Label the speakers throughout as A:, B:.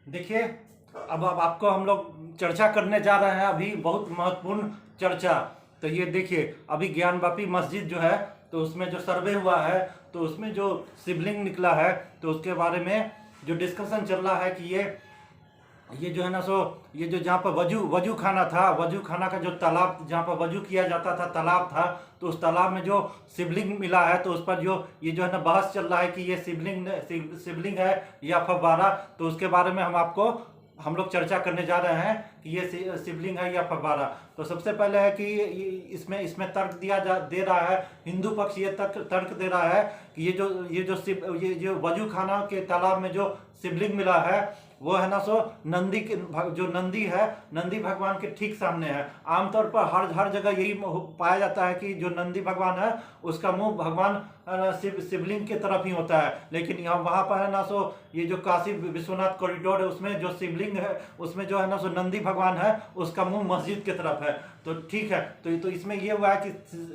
A: देखिए, अब आपको हम लोग चर्चा करने जा रहे हैं अभी बहुत महत्वपूर्ण चर्चा। तो ये देखिए, अभी ज्ञानवापी मस्जिद जो है, तो उसमें जो सर्वे हुआ है, तो उसमें जो शिवलिंग निकला है, तो उसके बारे में जो डिस्कशन चल रहा है कि ये जो है ना सो, ये जो जहाँ पर वजू वजू खाना था, वजू खाना का जो तालाब जहाँ पर वजू किया जाता था, तालाब था, तो उस तालाब में जो शिवलिंग मिला है, तो उस पर जो ये जो है ना बहस चल रहा है कि ये शिवलिंग है या फव्वारा। तो उसके बारे में हम लोग चर्चा करने जा रहे हैं कि ये शिवलिंग है या फव्वारा। तो सबसे पहले है कि इसमें तर्क दे रहा है, हिंदू पक्ष ये तर्क दे रहा है कि ये जो वजू खाना के तालाब में जो शिवलिंग मिला है, वो है ना सो नंदी के जो नंदी है, नंदी भगवान के ठीक सामने है। आमतौर पर हर जगह यही पाया जाता है कि जो नंदी भगवान है, उसका मुंह भगवान शिवलिंग की तरफ ही होता है। लेकिन यहाँ वहाँ पर है ना सो, ये जो काशी विश्वनाथ कॉरिडोर है, उसमें जो शिवलिंग है, उसमें जो है ना सो नंदी भगवान है, उसका मुंह मस्जिद की तरफ है। तो ठीक है, तो इसमें ये हुआ है कि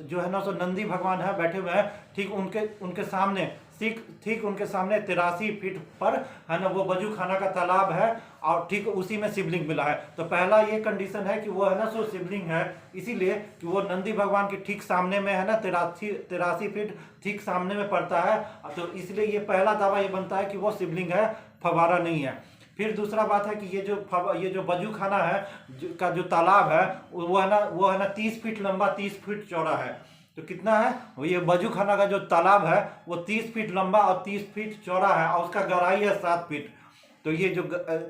A: जो है ना सो नंदी भगवान है बैठे हुए हैं, ठीक उनके सामने, ठीक उनके सामने 83 फीट पर है ना वो वजू खाना का तालाब है, और ठीक उसी में शिवलिंग मिला है। तो पहला ये कंडीशन है कि वो है ना सो शिवलिंग है, इसीलिए कि वो नंदी भगवान के ठीक सामने में है ना, 83 फीट ठीक सामने में पड़ता है। तो इसलिए ये पहला दावा ये बनता है कि वो शिवलिंग है, फव्वारा नहीं है। फिर दूसरा बात है कि ये जो वजू खाना है का जो तालाब है, वो है ना 30 फीट लंबा, 30 फीट चौड़ा है। तो कितना है, ये वजू खाना का जो तालाब है वो 30 फीट लंबा और 30 फीट चौड़ा है, और उसका गहराई है 7 फीट। तो ये जो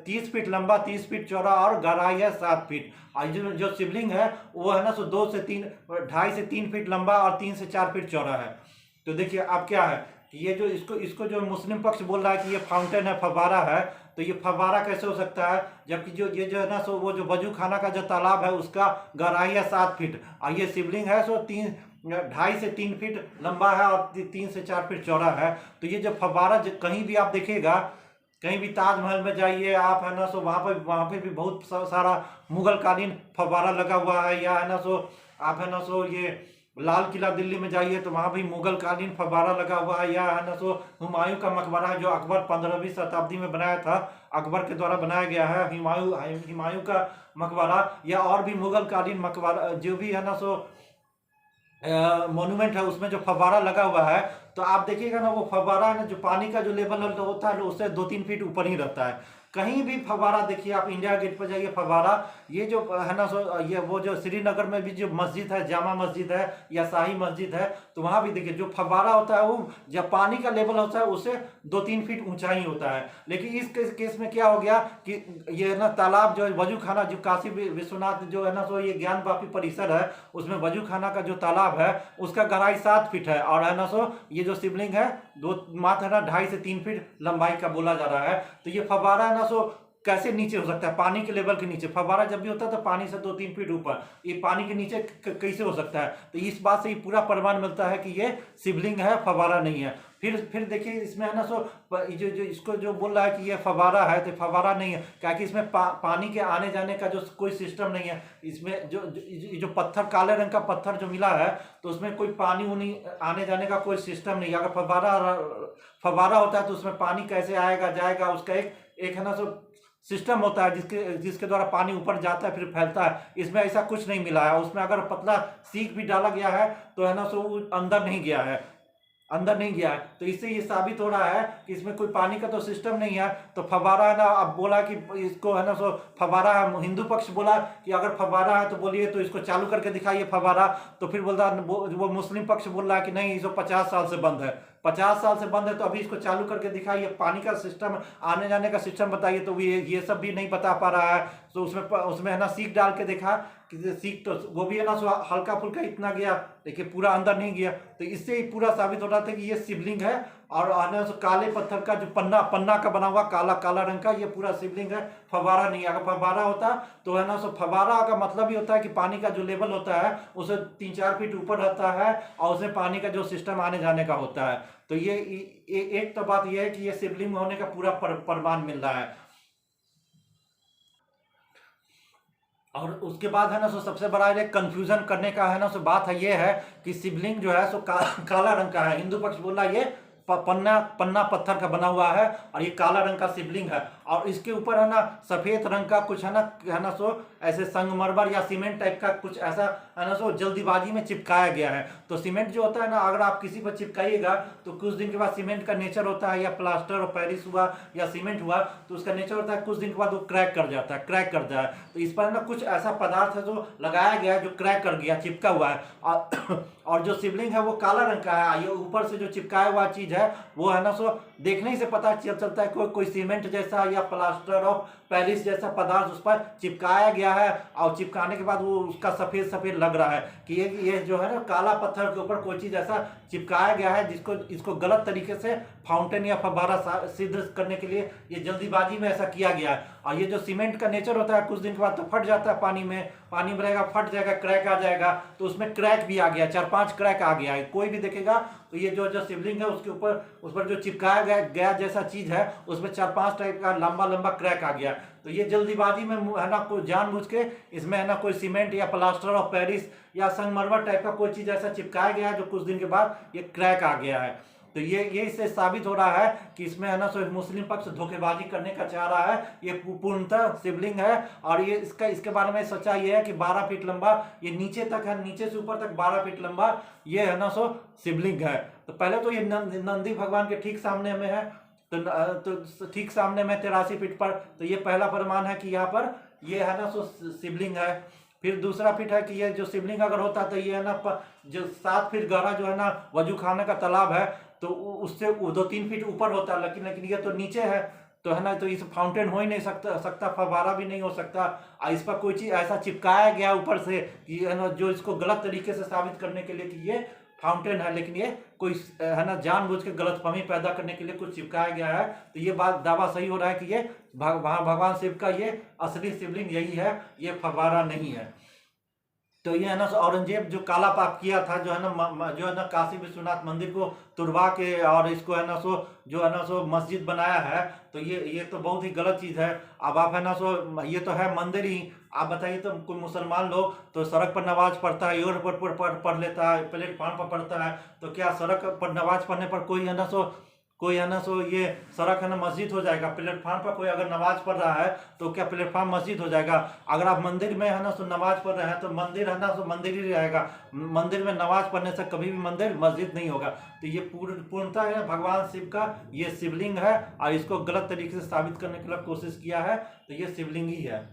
A: 30 फीट लंबा, 30 फीट चौड़ा और गहराई है 7 फीट। और जो शिवलिंग है वो है ना सो 2.5 से 3 फीट लंबा और 3 से 4 फीट चौड़ा है। तो देखिए अब क्या है कि ये जो इसको जो मुस्लिम पक्ष बोल रहा है कि ये फाउंटेन है, फव्वारा है, तो ये फव्वारा कैसे हो सकता है, जबकि ये जो है ना सो वो जो वजू खाना का जो तालाब है, उसका गहराई है 7 फीट, और ये शिवलिंग है सो 2.5 से 3 फीट लंबा है और 3 से 4 फीट चौड़ा है। तो ये जो फव्वारा कहीं भी आप देखिएगा, कहीं भी ताजमहल में जाइए आप, है ना सो वहाँ पे भी बहुत सारा मुगल कालीन फव्वारा लगा हुआ है, या है ना सो आप है ना सो ये लाल किला दिल्ली में जाइए तो वहाँ भी मुगल कालीन फव्वारा लगा हुआ है, या है ना सो हुमायूं का मकबरा है जो अकबर 15वीं शताब्दी में बनाया था, अकबर के द्वारा बनाया गया है हुमायूं का मकबरा, या और भी मुगल कालीन मकबरा जो भी है ना सो मॉन्यूमेंट है, उसमें जो फव्वारा लगा हुआ है। तो आप देखिएगा ना, वो फव्वारा है ना, जो पानी का जो लेवल होता है उससे 2-3 फीट ऊपर ही रहता है। कहीं भी फव्वारा देखिए, आप इंडिया गेट पर जाइए फव्वारा, ये जो है ना सो ये वो जो श्रीनगर में भी जो मस्जिद है, जामा मस्जिद है या शाही मस्जिद है, तो वहाँ भी देखिए जो फव्वारा होता है वो जब पानी का लेवल होता है उससे 2-3 फीट ऊंचाई होता है। लेकिन इस केस में क्या हो गया कि ये ना तालाब जो वजू खाना, जो काशी विश्वनाथ जो है ना सो ये ज्ञानवापी परिसर है, उसमें वजू खाना का जो तालाब है उसका गहराई 7 फीट है, और है ना सो ये जो शिवलिंग है मात्र है ना 2.5 से 3 फीट लंबाई का बोला जा रहा है। तो ये फव्वारा है ना सो कैसे नीचे हो सकता है, पानी के लेवल के नीचे? फव्वारा जब भी होता है तो पानी से 2-3 फीट ऊपर, ये पानी के नीचे कैसे हो सकता है? तो इस बात से ही पूरा प्रमाण मिलता है कि ये शिवलिंग है, फव्वारा नहीं है। फिर देखिए इसमें है ना सो जो इसको जो बोल रहा है कि ये फव्वारा है, तो फव्वारा नहीं है, क्योंकि इसमें पानी के आने जाने का जो कोई सिस्टम नहीं है। इसमें जो पत्थर, काले रंग का पत्थर जो मिला है, तो उसमें कोई पानी उनी आने जाने का कोई सिस्टम नहीं है। अगर फव्वारा होता है तो उसमें पानी कैसे आएगा जाएगा, उसका एक है ना सो सिस्टम होता है जिसके द्वारा पानी ऊपर जाता है फिर फैलता है। इसमें ऐसा कुछ नहीं मिला है, उसमें अगर पतला सीख भी डाला गया है तो है ना सो अंदर नहीं गया है, तो इससे ये साबित हो रहा है कि इसमें कोई पानी का तो सिस्टम नहीं है। तो फव्वारा है ना, अब बोला कि इसको है ना सो फव्वारा है, हिंदू पक्ष बोला कि अगर फव्वारा है तो बोलिए तो इसको चालू करके दिखाइए फव्वारा। तो फिर बोलता वो मुस्लिम पक्ष बोल रहा है कि नहीं, इसको 50 साल से बंद है, 50 साल से बंद है, तो अभी इसको चालू करके दिखाइए, पानी का सिस्टम, आने जाने का सिस्टम बताइए। तो ये सब भी नहीं बता पा रहा है। तो उसमें है ना सीख डाल के देखा कि सीख तो वो भी है ना सो हल्का फुल्का इतना गया, लेकिन पूरा अंदर नहीं गया। तो इससे ही पूरा साबित हो रहा था कि ये शिवलिंग है, और आने सो काले पत्थर का जो पन्ना का बना हुआ काला रंग का, ये पूरा शिवलिंग है, फव्वारा नहीं। अगर फव्वारा होता तो है ना सो फव्वारा का मतलब ही होता है कि पानी का जो लेवल होता है उसे 3-4 फीट ऊपर रहता है, और उसमें पानी का जो सिस्टम आने जाने का होता है। तो ये एक तो बात यह है कि ये शिवलिंग होने का पूरा प्रमाण मिल रहा है। और उसके बाद है ना सो सबसे बड़ा एक कंफ्यूजन करने का है ना सो बात है, ये है कि शिवलिंग जो है सो काला रंग का है। हिंदू पक्ष बोल रहा है ये पन्ना पन्ना पत्थर का बना हुआ है और ये काला रंग का शिवलिंग है। और इसके ऊपर है ना सफेद रंग का कुछ है ना सो ऐसे संगमरमर या सीमेंट टाइप का कुछ ऐसा है ना सो जल्दीबाजी में चिपकाया गया है। तो सीमेंट जो होता है ना, अगर आप किसी पर चिपकाइएगा तो कुछ दिन के बाद सीमेंट का नेचर होता है, या प्लास्टर और पेरिस हुआ या सीमेंट हुआ, तो उसका नेचर होता है कुछ दिन के बाद वो क्रैक कर जाता है, क्रैक करता है। तो इस पर ना कुछ ऐसा पदार्थ है जो लगाया गया है जो क्रैक कर गया, चिपका हुआ है। और जो शिवलिंग है वो काला रंग का है। ये ऊपर से जो चिपकाया हुआ चीज है वो है ना सो देखने ही से पता चलता है कोई सीमेंट जैसा या प्लास्टर ऑफ पेरिस जैसा पदार्थ उस पर चिपकाया गया है। और चिपकाने के बाद वो उसका सफेद सफेद लग रहा है कि ये जो है ना काला पत्थर के ऊपर कोई चीज ऐसा चिपकाया गया है जिसको इसको गलत तरीके से फाउंटेन या फव्वारा सिद्ध करने के लिए ये जल्दीबाजी में ऐसा किया गया है। और ये जो सीमेंट का नेचर होता है कुछ दिन के बाद तो फट जाता है, पानी में रहेगा, फट जाएगा, क्रैक आ जाएगा। तो उसमें क्रैक भी आ गया, 4-5 क्रैक आ गया है। कोई भी देखेगा तो ये जो शिवलिंग है उसके ऊपर उस पर जो चिपकाया गया जैसा चीज है उसमें 4-5 टाइप का लंबा लंबा क्रैक आ गया। तो ये जल्दीबाजी में है ना कोई जानबूझ के इसमें है ना कोई सीमेंट या प्लास्टर ऑफ पेरिस या संगमरमर टाइप का कोई चीज ऐसा चिपकाया गया है जो कुछ दिन के बाद ये क्रैक आ गया है। तो ये इससे साबित हो रहा है कि इसमें है ना सो मुस्लिम पक्ष धोखेबाजी करने का चाह रहा है। ये पूर्णतः शिवलिंग है और ये इसके बारे में सच्चाई ये है कि 12 फीट लंबा ये नीचे तक है, नीचे से ऊपर तक 12 फीट लंबा ये है ना सो शिवलिंग है। तो पहले तो ये नंदी भगवान के ठीक सामने में है, तो ठीक सामने में 83 फीट पर। तो ये पहला प्रमाण है कि यहाँ पर ये है ना सो शिवलिंग है। फिर दूसरा फीट है कि ये जो शिवलिंग अगर होता तो ये है ना जो 7 फीट गहरा जो है ना वजू खाने का तालाब है तो उससे 2-3 फीट ऊपर होता है, लेकिन ये तो नीचे है तो है ना, तो इस फाउंटेन हो ही नहीं सकता, फव्वारा भी नहीं हो सकता। इस पर कोई चीज ऐसा चिपकाया गया ऊपर से कि है ना जो इसको गलत तरीके से साबित करने के लिए कि ये फाउंटेन है, लेकिन ये कोई है ना जानबूझ के गलतफहमी पैदा करने के लिए कुछ चिपकाया गया है। तो ये बात दावा सही हो रहा है कि ये भगवान शिव का ये असली शिवलिंग यही है, ये फव्वारा नहीं है। तो ये है ना औरंगजेब जो काला पाप किया था, जो है ना काशी विश्वनाथ मंदिर को तुड़वा के और इसको है ना जो है ना मस्जिद बनाया है। तो ये तो बहुत ही गलत चीज है। अब आप है ना ये तो है मंदिर ही, आप बताइए तो कोई मुसलमान लोग तो सड़क पर नमाज पढ़ता है, एयरपोर्ट पर पढ़ लेता है, प्लेटफॉर्म पर पढ़ता है। तो क्या सड़क पर नमाज पढ़ने पर कोई है ना ये सड़क है ना मस्जिद हो जाएगा? प्लेटफार्म पर कोई अगर नमाज पढ़ रहा है तो क्या प्लेटफार्म मस्जिद हो जाएगा? अगर आप मंदिर में है ना नमाज पढ़ रहे हैं तो मंदिर है ना मंदिर ही रहेगा। मंदिर में नमाज पढ़ने से कभी भी मंदिर मस्जिद नहीं होगा। तो ये पूर्णतः है भगवान शिव का ये शिवलिंग है और इसको गलत तरीके से साबित करने के लिए कोशिश किया है, तो ये शिवलिंग ही है।